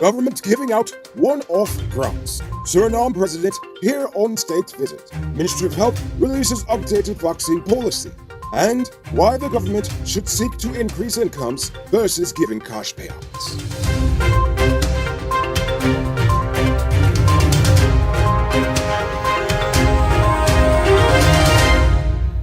Government giving out one-off grants. Suriname President here on state visit. Ministry of Health releases updated vaccine policy. And why the government should seek to increase incomes versus giving cash payouts.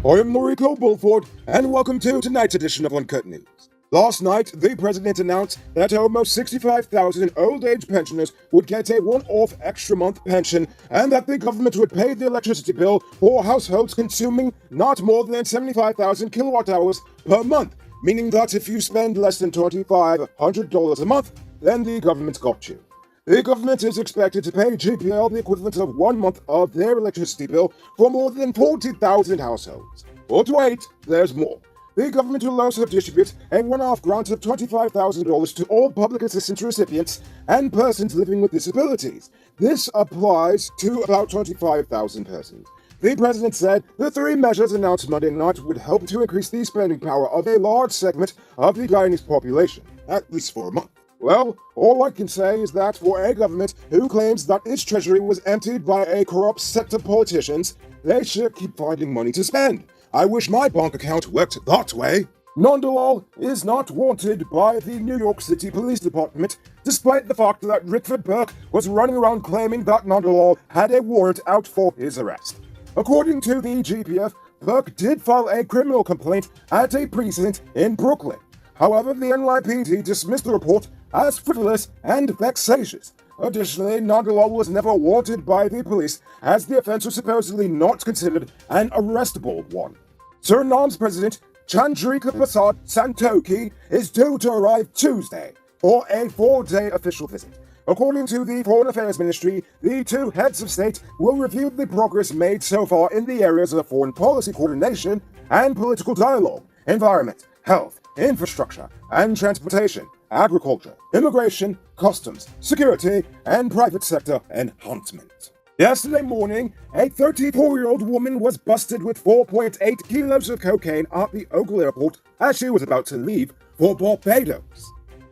I am Noriko Bulford, and welcome to tonight's edition of Uncut News. Last night, the president announced that almost 65,000 old-age pensioners would get a one-off extra month pension, and that the government would pay the electricity bill for households consuming not more than 75,000 kilowatt hours per month, meaning that if you spend less than $2,500 a month, then the government got you. The government is expected to pay GPL the equivalent of 1 month of their electricity bill for more than 40,000 households. But wait, there's more. The government will also distribute a one-off grant of $25,000 to all public assistance recipients and persons living with disabilities. This applies to about 25,000 persons. The president said the three measures announced Monday night would help to increase the spending power of a large segment of the Guyanese population, at least for a month. Well, all I can say is that for a government who claims that its treasury was emptied by a corrupt set of politicians, they should keep finding money to spend. I wish my bank account worked that way. Nondalal is not wanted by the New York City Police Department, despite the fact that Rickford Burke was running around claiming that Nondalal had a warrant out for his arrest. According to the GPF, Burke did file a criminal complaint at a precinct in Brooklyn. However, the NYPD dismissed the report as frivolous and vexatious. Additionally, Nondalal was never wanted by the police, as the offense was supposedly not considered an arrestable one. Suriname's President Chandrika Prasad Santokhi is due to arrive Tuesday for a 4-day official visit. According to the Foreign Affairs Ministry, the two heads of state will review the progress made so far in the areas of foreign policy coordination and political dialogue, environment, health, infrastructure, and transportation, agriculture, immigration, customs, security, and private sector enhancement. Yesterday morning, a 34-year-old woman was busted with 4.8 kilos of cocaine at the Ogle airport as she was about to leave for Barbados.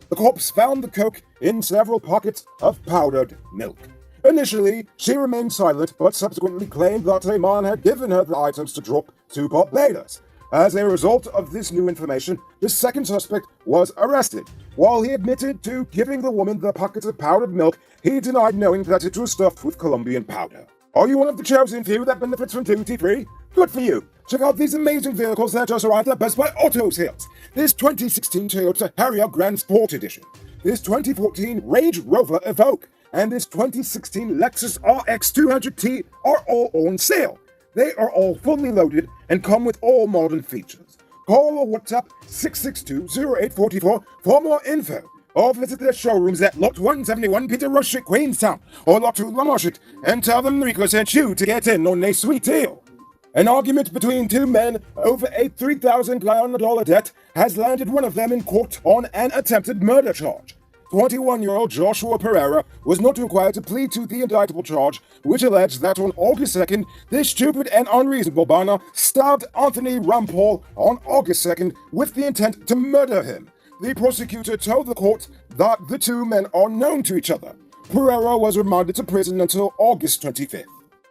The cops found the coke in several pockets of powdered milk. Initially, she remained silent, but subsequently claimed that a man had given her the items to drop to Barbados. As a result of this new information, the second suspect was arrested. While he admitted to giving the woman the packets of powdered milk, he denied knowing that it was stuffed with Colombian powder. Are you one of the chosen few that benefits from duty-free? Good for you! Check out these amazing vehicles that just arrived at Best Buy Auto Sales. This 2016 Toyota Harrier Grand Sport Edition, this 2014 Range Rover Evoque, and this 2016 Lexus RX 200T are all on sale. They are all fully loaded and come with all modern features. Call or WhatsApp 662-0844 for more info, or visit their showrooms at Lot 171 Peter Rush Street, Queenstown, or Lot 2 Lamar Street, and tell them Rico sent you to get in on a sweet deal. An argument between two men over a $3,000 Guyana debt has landed one of them in court on an attempted murder charge. 21-year-old Joshua Pereira was not required to plead to the indictable charge, which alleged that on August 2nd, this stupid and unreasonable banner stabbed Anthony Rampal on August 2nd with the intent to murder him. The prosecutor told the court that the two men are known to each other. Pereira was remanded to prison until August 25th.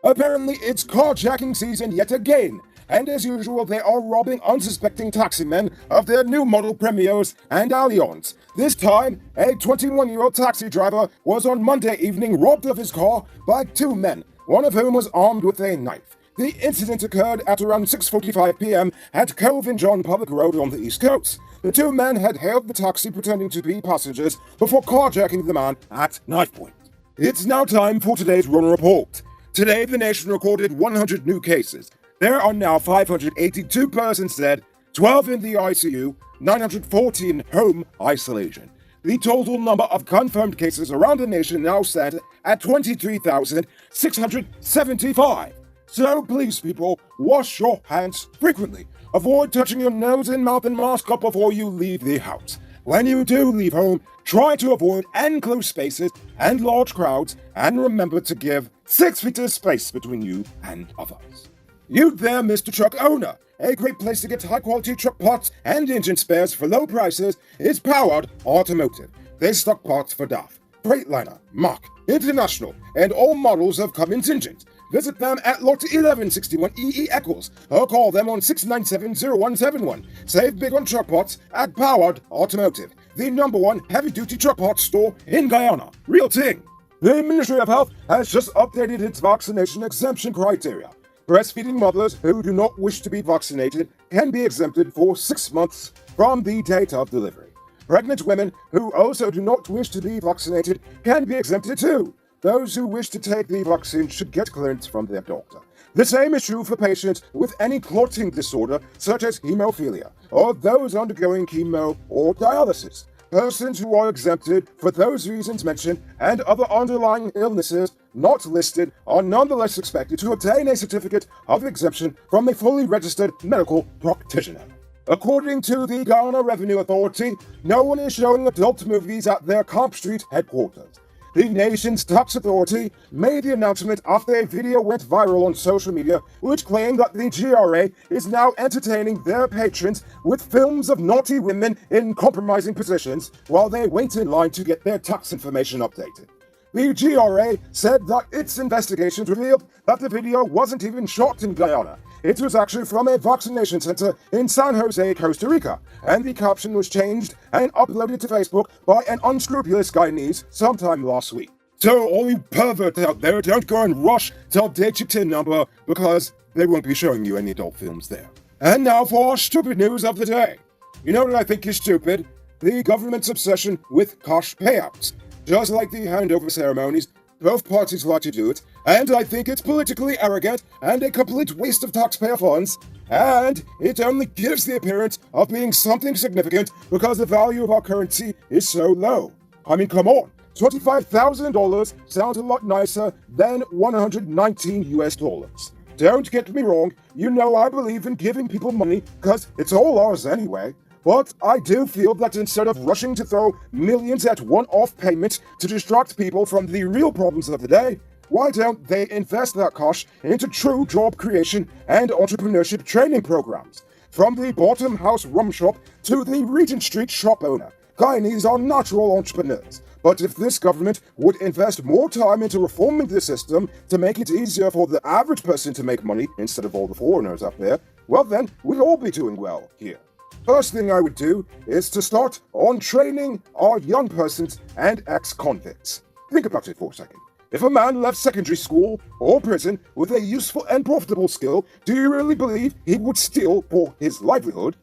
Apparently, it's carjacking season yet again, and as usual, they are robbing unsuspecting taximen of their new model Premios and Allions. This time, a 21-year-old taxi driver was on Monday evening robbed of his car by two men, one of whom was armed with a knife. The incident occurred at around 6:45 p.m. at Cove and John Public Road on the East Coast. The two men had hailed the taxi pretending to be passengers before carjacking the man at knife point. It's now time for today's Run Report. Today, the nation recorded 100 new cases. There are now 582 persons dead, 12 in the ICU, 914 in home isolation. The total number of confirmed cases around the nation now stands at 23,675. So please, people, wash your hands frequently. Avoid touching your nose and mouth and mask up before you leave the house. When you do leave home, try to avoid enclosed spaces and large crowds, and remember to give 6 feet of space between you and others. You there, Mr. Truck Owner. A great place to get high-quality truck parts and engine spares for low prices is Powered Automotive. They stock parts for DAF, Freightliner, Mach, International, and all models of Cummins engines. Visit them at Lot 1161 EE Eccles or call them on 697-0171. Save big on truck parts at Powered Automotive, the #1 heavy-duty truck parts store in Guyana. Real thing. The Ministry of Health has just updated its vaccination exemption criteria. Breastfeeding mothers who do not wish to be vaccinated can be exempted for 6 months from the date of delivery. Pregnant women who also do not wish to be vaccinated can be exempted too. Those who wish to take the vaccine should get clearance from their doctor. The same is true for patients with any clotting disorder such as hemophilia, or those undergoing chemo or dialysis. Persons who are exempted for those reasons mentioned and other underlying illnesses not listed are nonetheless expected to obtain a certificate of exemption from a fully registered medical practitioner. According to the Guyana Revenue Authority, no one is showing adult movies at their Camp Street headquarters. The nation's tax authority made the announcement after a video went viral on social media which claimed that the GRA is now entertaining their patrons with films of naughty women in compromising positions while they wait in line to get their tax information updated. The GRA said that its investigations revealed that the video wasn't even shot in Guyana. It was actually from a vaccination center in San Jose, Costa Rica, and the caption was changed and uploaded to Facebook by an unscrupulous Guyanese sometime last week. So all you perverts out there, don't go and rush to update your TIN number because they won't be showing you any adult films there. And now for our stupid news of the day. You know what I think is stupid? The government's obsession with cash payouts. Just like the handover ceremonies, both parties like to do it, and I think it's politically arrogant and a complete waste of taxpayer funds, and it only gives the appearance of being something significant because the value of our currency is so low. I mean, come on, $25,000 sounds a lot nicer than $119. Don't get me wrong, you know I believe in giving people money because it's all ours anyway. But I do feel that instead of rushing to throw millions at one-off payments to distract people from the real problems of the day, why don't they invest that cash into true job creation and entrepreneurship training programs? From the bottom house rum shop to the Regent Street shop owner, Guyanese are natural entrepreneurs. But if this government would invest more time into reforming the system to make it easier for the average person to make money instead of all the foreigners up there, well then, we'd all be doing well here. First thing I would do is to start on training our young persons and ex-convicts. Think about it for a second. If a man left secondary school or prison with a useful and profitable skill, do you really believe he would steal for his livelihood?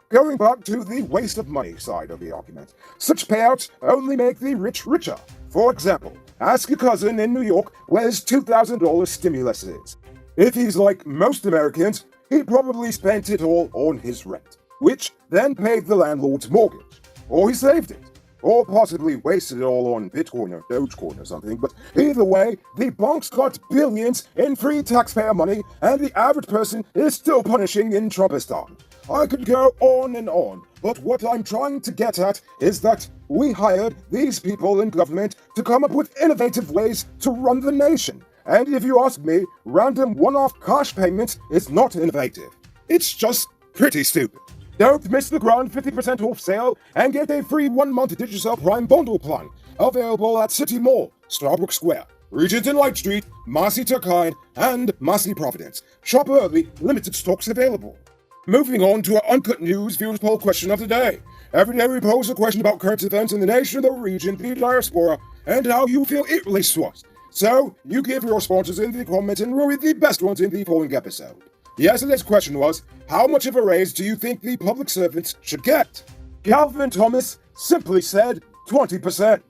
Going back to the waste of money side of the argument, such payouts only make the rich richer. For example, ask your cousin in New York where his $2,000 stimulus is. If he's like most Americans, he probably spent it all on his rent, which then paid the landlord's mortgage. Or he saved it. Or possibly wasted it all on Bitcoin or Dogecoin or something. But either way, the banks got billions in free taxpayer money, and the average person is still punishing in Trumpistan. I could go on, but what I'm trying to get at is that we hired these people in government to come up with innovative ways to run the nation. And if you ask me, random one-off cash payments is not innovative. It's just pretty stupid. Don't miss the grand 50% off sale and get a free 1-month Digicel Prime bundle plan. Available at City Mall, Starbrook Square, Regent and Light Street, Massey Turkine, and Massey Providence. Shop early, limited stocks available. Moving on to our Uncut News viewers poll question of the day. Every day we pose a question about current events in the nation, the region, the diaspora, and how you feel it relates to us. So, you give your responses in the comments and we'll read the best ones in the following episode. Yesterday's question was, how much of a raise do you think the public servants should get? Calvin Thomas simply said 20%.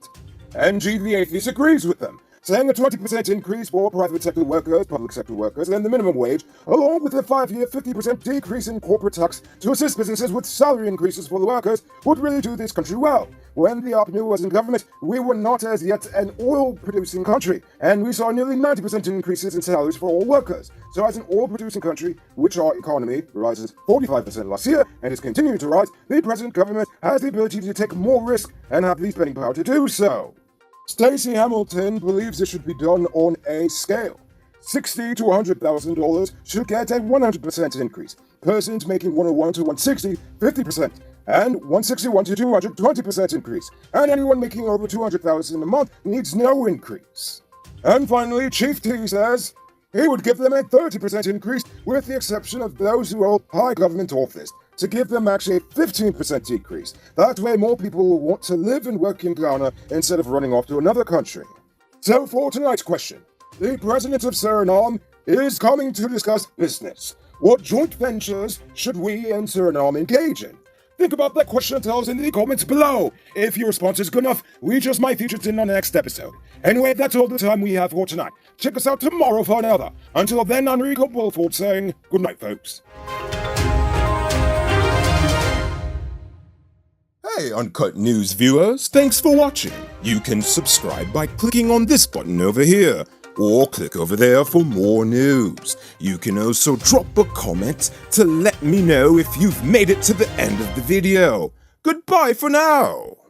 NG the Atheist agrees with them, saying a 20% increase for private sector workers, public sector workers, and the minimum wage, along with a 5-year 50% decrease in corporate tax to assist businesses with salary increases for the workers, would really do this country well. When the APNU was in government, we were not as yet an oil-producing country, and we saw nearly 90% increases in salaries for all workers. So as an oil-producing country, which our economy rises 45% last year and is continuing to rise, the present government has the ability to take more risk and have the spending power to do so. Stacey Hamilton believes it should be done on a scale. $60,000 to $100,000 should get a 100% increase. Persons making 101 to 160, 50%. and 161 to 220% increase, and anyone making over 200,000 a month needs no increase. And finally, Chief T says he would give them a 30% increase with the exception of those who hold high government office, to give them actually a 15% decrease. That way more people will want to live and work in Ghana instead of running off to another country. So for tonight's question, the President of Suriname is coming to discuss business. What joint ventures should we and Suriname engage in? Think about that question and tell us in the comments below. If your response is good enough, we just might feature it in our next episode. Anyway, that's all the time we have for tonight. Check us out tomorrow for another. Until then, I'm Rico Bulford saying good night, folks. Hey Uncut News viewers, thanks for watching. You can subscribe by clicking on this button over here, or click over there for more news. You can also drop a comment to let me know if you've made it to the end of the video. Goodbye for now.